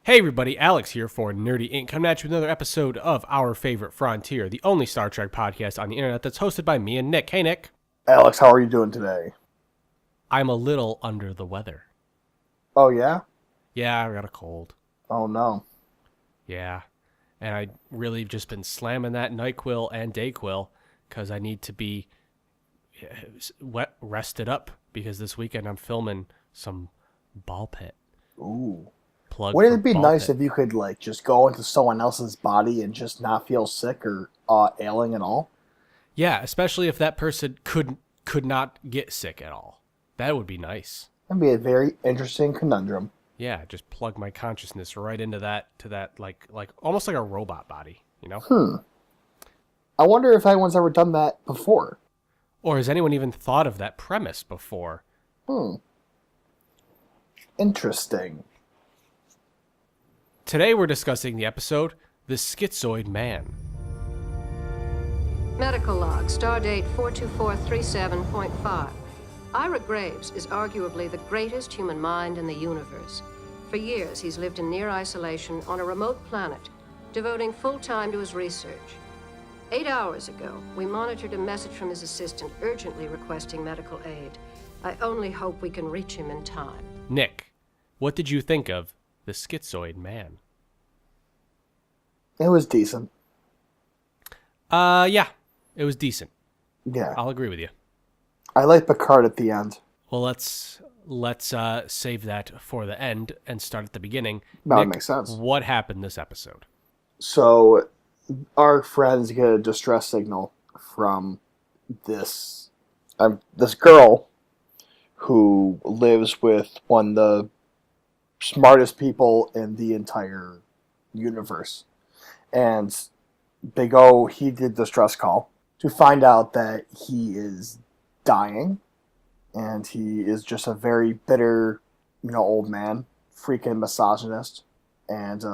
Hey everybody, Alex here for Nerdy Inc. Coming at you with another episode of Our Favorite Frontier, the only Star Trek podcast on the internet that's hosted by me and Nick. Hey Nick. Alex, how are you doing today? I'm a little under the weather. Oh, yeah? Yeah, I got a cold. Oh, no. Yeah, and I really just been slamming that NyQuil and DayQuil because I need to be rested up because this weekend I'm filming some ball pit. Ooh. Plug Wouldn't for it be ball nice pit. if you could, just go into someone else's body and just not feel sick or ailing at all? Yeah, especially if that person could not get sick at all. That would be nice. That'd be a very interesting conundrum. Yeah, just plug my consciousness right into that like almost like a robot body, you know? I wonder if anyone's ever done that before. Or has anyone even thought of that premise before? Interesting. Today we're discussing the episode The Schizoid Man. Medical log, stardate 42437.5. Ira Graves is arguably the greatest human mind in the universe. For years, he's lived in near isolation on a remote planet, devoting full time to his research. 8 hours ago, we monitored a message from his assistant urgently requesting medical aid. I only hope we can reach him in time. Nick, what did you think of The Schizoid Man? It was decent. Yeah, it was decent. Yeah. I'll agree with you. I like Picard at the end. Well, let's save that for the end and start at the beginning. That would Nick, make sense. What happened this episode? So, our friends get a distress signal from this girl who lives with one of the smartest people in the entire universe. And he did distress call to find out that he is dying. And he is just a very bitter, old man, freaking misogynist. And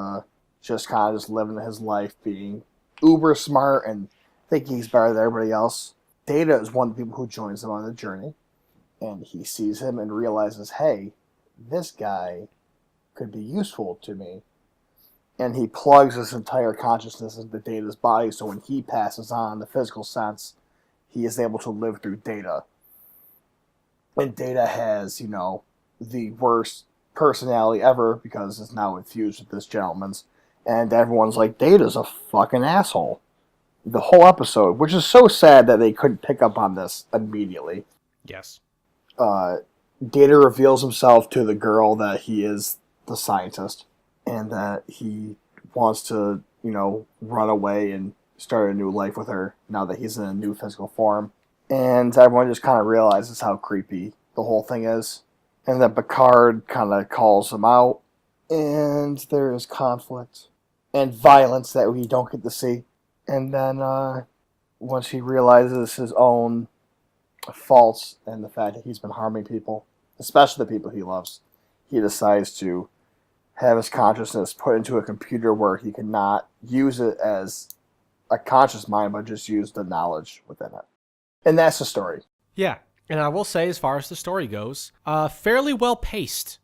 just kind of just living his life being uber smart and thinking he's better than everybody else. Data is one of the people who joins him on the journey. And he sees him and realizes, hey, this guy could be useful to me. And he plugs his entire consciousness into Data's body, so when he passes on in the physical sense, he is able to live through Data. And Data has, the worst personality ever because it's now infused with this gentleman's. And everyone's like, Data's a fucking asshole. The whole episode, which is so sad that they couldn't pick up on this immediately. Yes. Data reveals himself to the girl that he is the scientist and that he wants to, run away and start a new life with her now that he's in a new physical form. And everyone just kind of realizes how creepy the whole thing is. And then Picard kind of calls him out. And there is conflict and violence that we don't get to see. And then once he realizes his own faults and the fact that he's been harming people, especially the people he loves, he decides to have his consciousness put into a computer where he cannot use it as a conscious mind, but just use the knowledge within it. And that's the story. Yeah, and I will say, as far as the story goes, fairly well paced.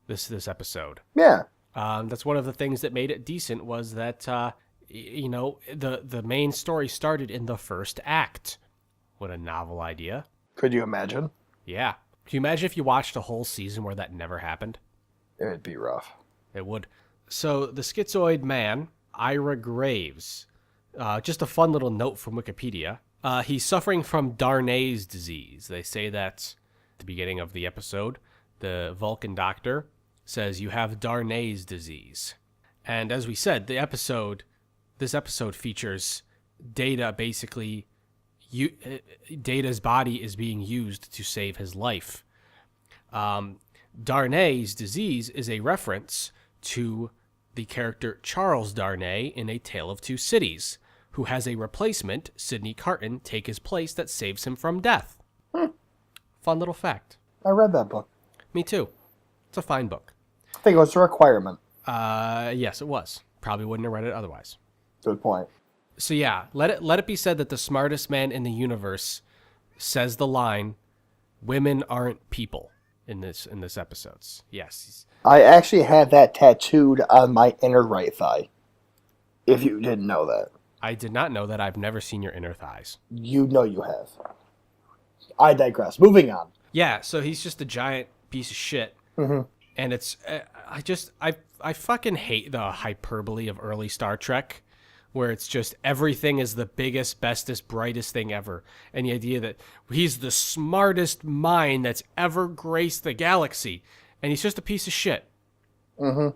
This episode. Yeah. That's one of the things that made it decent was that the main story started in the first act. What a novel idea. Could you imagine? Yeah. Can you imagine if you watched a whole season where that never happened? It'd be rough. It would. So the Schizoid Man, Ira Graves. Just a fun little note from Wikipedia. He's suffering from Darnay's disease. They say that at the beginning of the episode, the Vulcan doctor says you have Darnay's disease. And as we said, this episode features Data basically... Data's body is being used to save his life. Darnay's disease is a reference to the character Charles Darnay in A Tale of Two Cities, who has a replacement, Sidney Carton, take his place that saves him from death. Fun little fact. I read that book. Me too. It's a fine book. I think it was a requirement. Yes, it was. Probably wouldn't have read it otherwise. Good point. So yeah, let it be said that the smartest man in the universe says the line, "Women aren't people," in this episodes. Yes. I actually had that tattooed on my inner right thigh. If you didn't know that. I did not know that. I've never seen your inner thighs. You know you have. I digress. Moving on. Yeah, so he's just a giant piece of shit. Mm-hmm. And it's, I fucking hate the hyperbole of early Star Trek, where it's just everything is the biggest, bestest, brightest thing ever. And the idea that he's the smartest mind that's ever graced the galaxy. And he's just a piece of shit. Mm-hmm.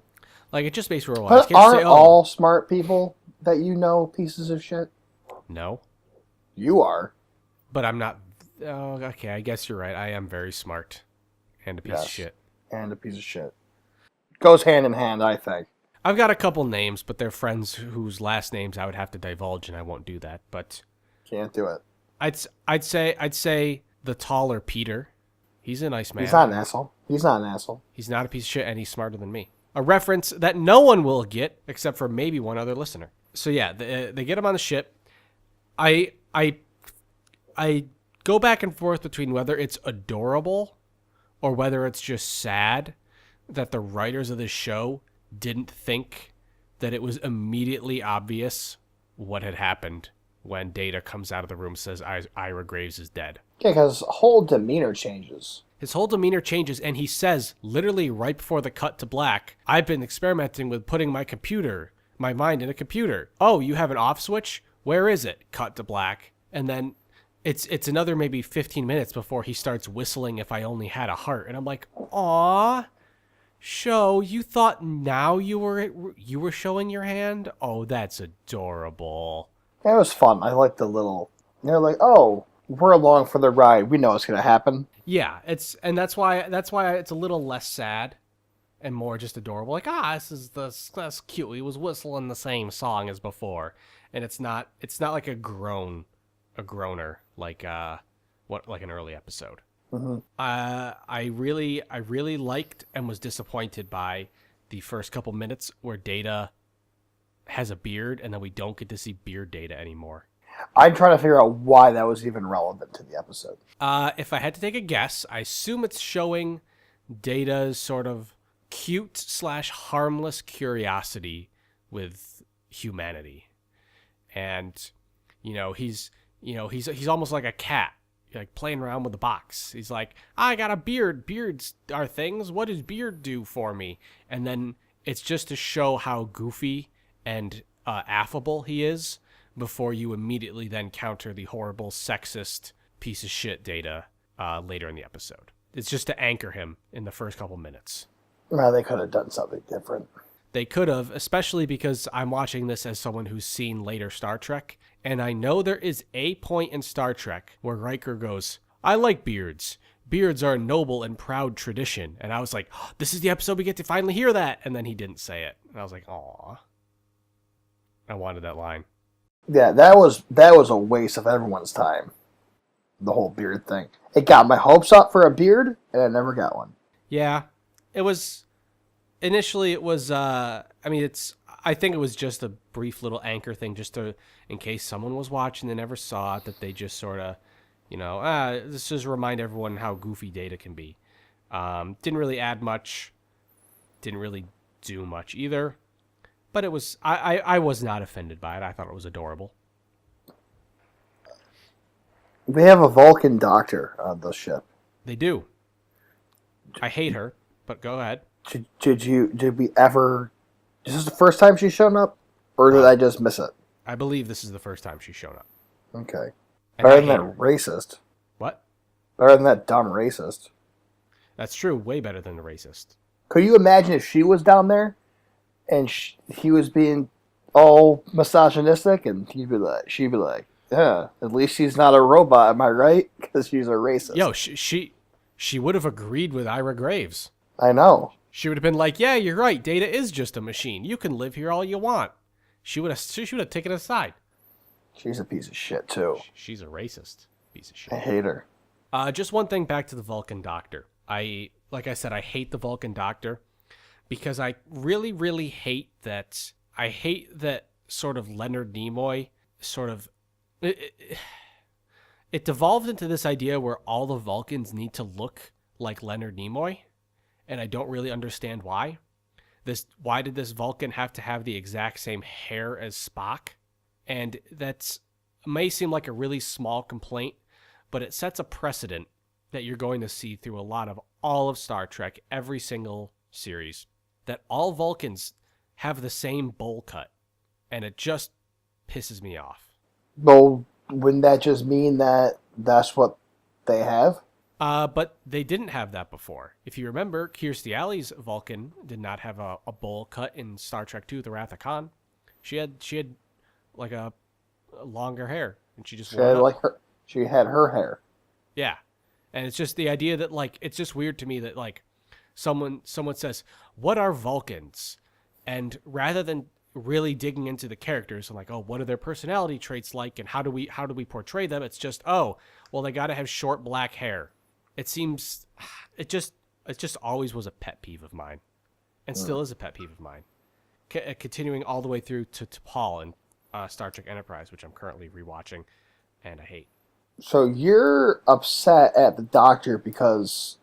Like, it just makes me realize. But aren't all smart people that you know pieces of shit? No. You are. But I'm not. Oh, okay, I guess you're right. I am very smart. And a piece of shit. And a piece of shit. Goes hand in hand, I think. I've got a couple names, but they're friends whose last names I would have to divulge, and I won't do that. But can't do it. I'd say the taller Peter. He's a nice man. He's not an asshole. He's not a piece of shit, and he's smarter than me. A reference that no one will get except for maybe one other listener. So yeah, they get him on the ship. I go back and forth between whether it's adorable or whether it's just sad that the writers of this show didn't think that it was immediately obvious what had happened when Data comes out of the room and says Ira Graves is dead. Yeah, because his whole demeanor changes. His whole demeanor changes, and he says, literally right before the cut to black, I've been experimenting with putting my mind in a computer. Oh, you have an off switch? Where is it? Cut to black. And then it's another maybe 15 minutes before he starts whistling If I Only Had a Heart. And I'm like, aw, show, you thought now you were showing your hand? Oh, that's adorable. It was fun. I like the little... They're like, oh, we're along for the ride. We know what's going to happen. Yeah, that's why it's a little less sad and more just adorable. Like, that's cute. He was whistling the same song as before, and it's not like a groaner like like an early episode. Mm-hmm. I really liked and was disappointed by the first couple minutes where Data has a beard, and then we don't get to see beard Data anymore. I'm trying to figure out why that was even relevant to the episode. If I had to take a guess, I assume it's showing Data's sort of cute/harmless curiosity with humanity. And, he's almost like a cat, like playing around with the box. He's like, I got a beard. Beards are things. What does beard do for me? And then it's just to show how goofy and affable he is, before you immediately then counter the horrible, sexist piece of shit Data later in the episode. It's just to anchor him in the first couple minutes. Well, they could have done something different. They could have, especially because I'm watching this as someone who's seen later Star Trek, and I know there is a point in Star Trek where Riker goes, I like beards. Beards are a noble and proud tradition. And I was like, oh, this is the episode we get to finally hear that. And then he didn't say it. And I was like, aw. I wanted that line. Yeah, that was a waste of everyone's time. The whole beard thing. It got my hopes up for a beard, and I never got one. Yeah, it was. Initially, it was. I think it was just a brief little anchor thing, just to, in case someone was watching and never saw it, that they just sort of, this just remind everyone how goofy Data can be. Didn't really add much. Didn't really do much either. But it was, I was not offended by it. I thought it was adorable. We have a Vulcan doctor on the ship. They do. I hate her, but go ahead. Did we ever... Is this the first time she's shown up? Or did I just miss it? I believe this is the first time she's shown up. Okay. And Better than that racist. What? Better than that dumb racist. That's true. Way better than the racist. Could you imagine if she was down there? And he was being all misogynistic, and she'd be like, yeah, at least she's not a robot, am I right? Because she's a racist. Yo, she would have agreed with Ira Graves. I know. She would have been like, yeah, you're right. Data is just a machine. You can live here all you want. She would have taken it aside. She's a piece of shit, too. She's a racist piece of shit. I hate her. Just one thing back to the Vulcan doctor. Like I said, I hate the Vulcan doctor. Because I really, really hate that. I hate that sort of Leonard Nimoy sort of. It devolved into this idea where all the Vulcans need to look like Leonard Nimoy, and I don't really understand why. Why did this Vulcan have to have the exact same hair as Spock? And that may seem like a really small complaint, but it sets a precedent that you're going to see through all of Star Trek, every single series, that all Vulcans have the same bowl cut, and it just pisses me off. Well, wouldn't that just mean that that's what they have? But they didn't have that before. If you remember, Kirstie Alley's Vulcan did not have a bowl cut in Star Trek II: The Wrath of Khan. She had like a longer hair, and she just She had she had her hair. Yeah, and it's just the idea that like it's just weird to me that like someone says, "What are Vulcans?" And rather than really digging into the characters and like, oh, what are their personality traits like, and how do we portray them? It's just, oh, well, they got to have short black hair. It seems it just always was a pet peeve of mine, and still is a pet peeve of mine. Continuing all the way through to Paul in Star Trek Enterprise, which I'm currently rewatching, and I hate. So you're upset at the Doctor because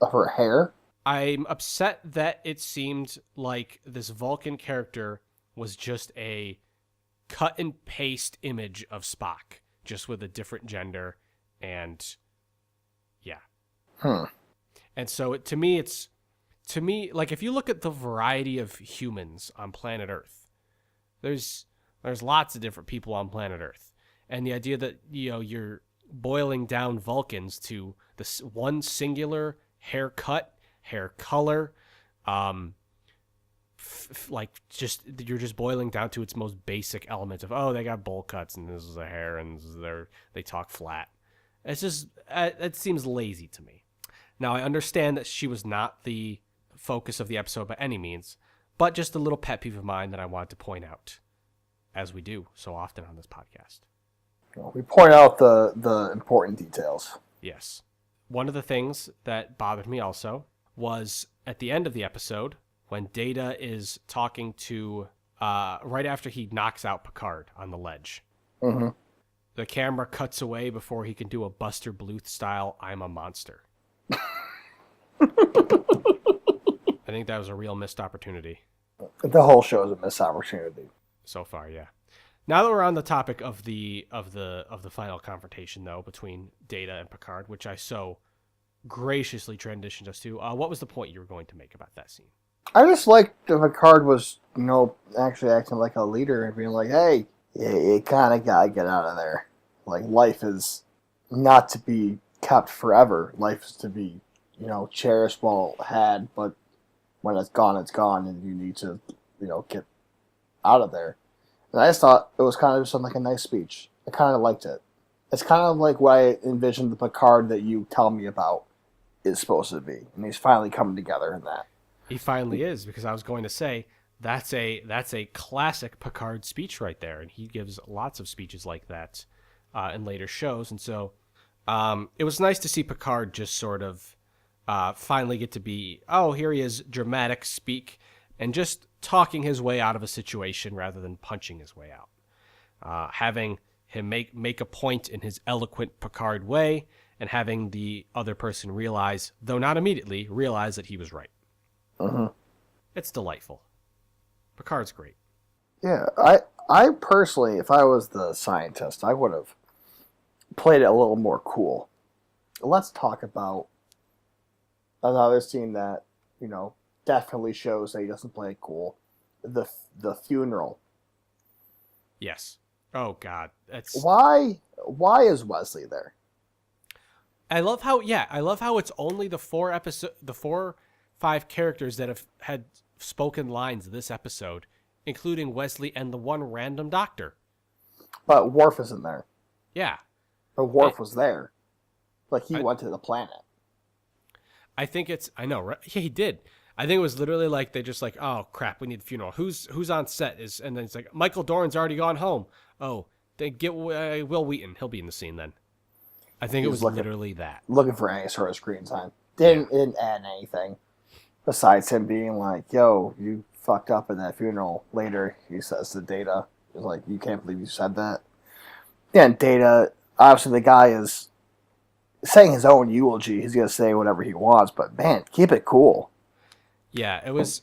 of her hair? I'm upset that it seemed like this Vulcan character was just a cut and paste image of Spock, just with a different gender, and yeah. And so to me, like if you look at the variety of humans on planet Earth, there's lots of different people on planet Earth, and the idea that you're boiling down Vulcans to this one singular haircut, hair color, you're just boiling down to its most basic element of, oh, they got bowl cuts and this is their hair and they talk flat. It's just it seems lazy to me. Now I understand that she was not the focus of the episode by any means, but just a little pet peeve of mine that I wanted to point out, as we do so often on this podcast. We point out the important details. Yes. One of the things that bothered me also was at the end of the episode when Data is talking to, right after he knocks out Picard on the ledge. Mm-hmm. The camera cuts away before he can do a Buster Bluth style "I'm a monster." I think that was a real missed opportunity. The whole show is a missed opportunity. So far, yeah. Now that we're on the topic of the final confrontation, though, between Data and Picard, which I so graciously transitioned us to, what was the point you were going to make about that scene? I just liked that Picard was, actually acting like a leader and being like, hey, you kind of got to get out of there. Like, life is not to be kept forever. Life is to be, cherished while had, but when it's gone, and you need to, get out of there. And I just thought it was kind of just like a nice speech. I kind of liked it. It's kind of like what I envisioned the Picard that you tell me about is supposed to be. And he's finally coming together in that. He finally is, because I was going to say that's a classic Picard speech right there, and he gives lots of speeches like that in later shows. And so it was nice to see Picard just sort of finally get to be, oh, here he is, dramatic speak, and just talking his way out of a situation rather than punching his way out. Having him make a point in his eloquent Picard way, and having the other person realize, though not immediately, realize that he was right. Mm-hmm. It's delightful. Picard's great. Yeah, I personally, if I was the scientist, I would have played it a little more cool. Let's talk about another scene that, definitely shows that he doesn't play it cool. The funeral. Yes. Oh God, that's why is Wesley there? I love how it's only the 5 characters that have had spoken lines this episode, including Wesley and the one random doctor. But Worf isn't there. Yeah. But Worf was there. Like, he went to the planet. I know, right? Yeah, he did. I think it was literally like, they just like, oh crap, we need a funeral. Who's on set? And then it's like, Michael Dorn's already gone home. Oh, they get Will Wheaton. He'll be in the scene then. I think it was literally that. Looking for any sort of screen time. Didn't add anything. Besides him being like, yo, you fucked up in that funeral. Later, he says to Data, he's like, you can't believe you said that. Yeah, and Data, obviously the guy is saying his own eulogy. He's going to say whatever he wants, but man, keep it cool. Yeah, it was...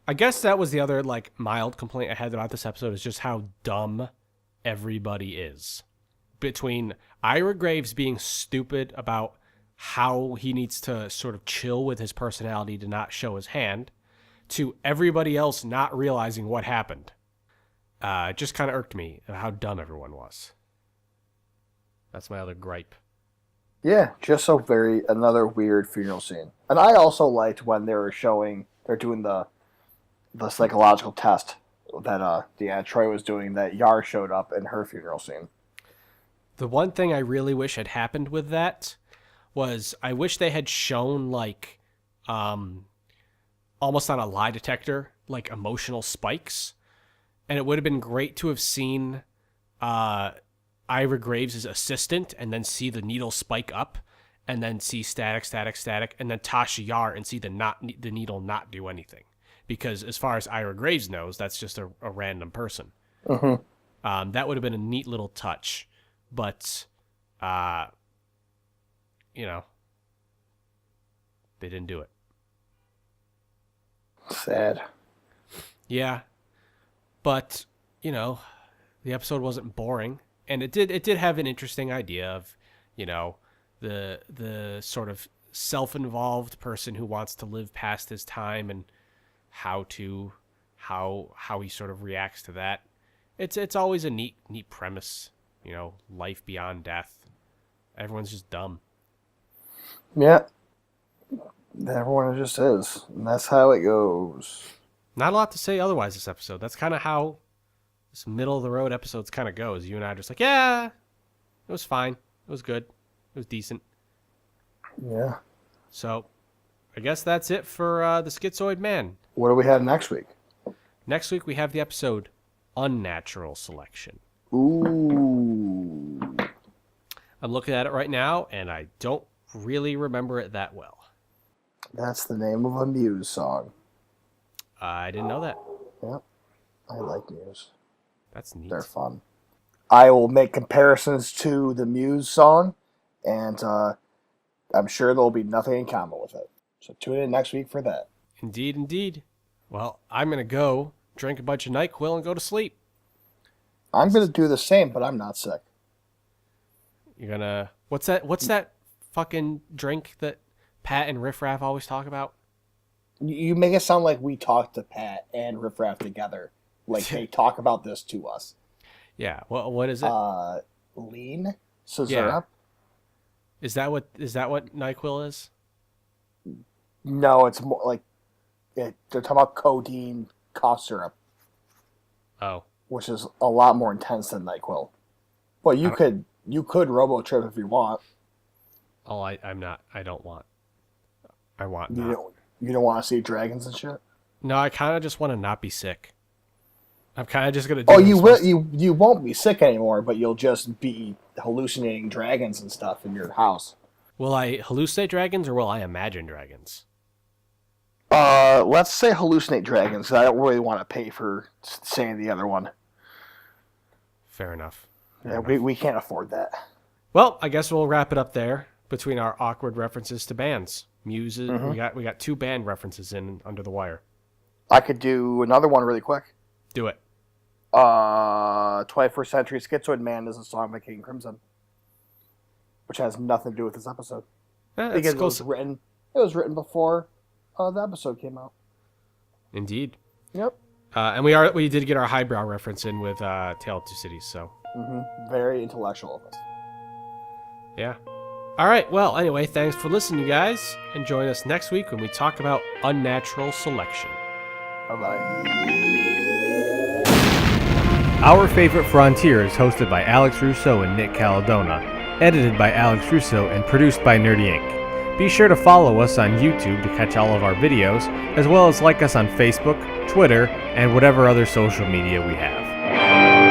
I guess that was the other, like, mild complaint I had about this episode is just how dumb everybody is. Between Ira Graves being stupid about how he needs to sort of chill with his personality to not show his hand, to everybody else not realizing what happened. It just kind of irked me how dumb everyone was. That's my other gripe. Yeah, just so another weird funeral scene. And I also liked when they're doing the psychological test that Deanna Troy was doing, that Yar showed up in her funeral scene. The one thing I really wish had happened with that was I wish they had shown, like, almost on a lie detector, like, emotional spikes. And it would have been great to have seen Ira Graves' assistant and then see the needle spike up and then see static, and then Tasha Yar and see the needle not do anything. Because as far as Ira Graves knows, that's just a random person. Mm-hmm. That would have been a neat little touch. But, they didn't do it. Sad. Yeah. But, the episode wasn't boring. And it did have an interesting idea of, the sort of self-involved person who wants to live past his time and how he sort of reacts to that. It's always a neat premise. Life beyond death. Everyone's just dumb. Yeah. Everyone just is. And that's how it goes. Not a lot to say otherwise this episode. That's kind of how this middle-of-the-road episodes kind of goes. You and I are just like, yeah, it was fine. It was good. It was decent. Yeah. So, I guess that's it for the Schizoid Man. What do we have next week? Next week we have the episode Unnatural Selection. Ooh. I'm looking at it right now, and I don't really remember it that well. That's the name of a Muse song. I didn't know that. Yep. I like Muse. That's neat. They're fun. I will make comparisons to the Muse song, and I'm sure there'll be nothing in common with it. So tune in next week for that. Indeed. Well, I'm going to go drink a bunch of NyQuil and go to sleep. I'm going to do the same, but I'm not sick. You're going to... What's that fucking drink that Pat and Riff Raff always talk about? You make it sound like we talk to Pat and Riff Raff together. Like they talk about this to us. Yeah. What is it? Lean? Syrup? Is that what NyQuil is? No, it's more like they're talking about codeine cough syrup. Oh. Which is a lot more intense than NyQuil. Well, you could robo-trip if you want. Oh, I'm not. I don't want. I want You not. You don't want to see dragons and shit? No, I kind of just want to not be sick. I'm kind of just going to do... Oh, you will. You won't be sick anymore, but you'll just be hallucinating dragons and stuff in your house. Will I hallucinate dragons or will I imagine dragons? Let's say hallucinate dragons. I don't really want to pay for saying the other one. Fair enough. We can't afford that. Well, I guess we'll wrap it up there between our awkward references to bands. Muses. Mm-hmm. We got 2 band references in Under the Wire. I could do another one really quick. Do it. 21st Century Schizoid Man is a song by King Crimson, which has nothing to do with this episode. Because it was written before the episode came out. Indeed. Yep. And we did get our highbrow reference in with Tale of Two Cities, so. Very intellectual of us. Yeah. All right. Well, anyway, thanks for listening, you guys. And join us next week when we talk about Unnatural Selection. Bye-bye. Our Favorite Frontier is hosted by Alex Russo and Nick Caladona, edited by Alex Russo, and produced by Nerdy Inc. Be sure to follow us on YouTube to catch all of our videos, as well as like us on Facebook, Twitter, and whatever other social media we have.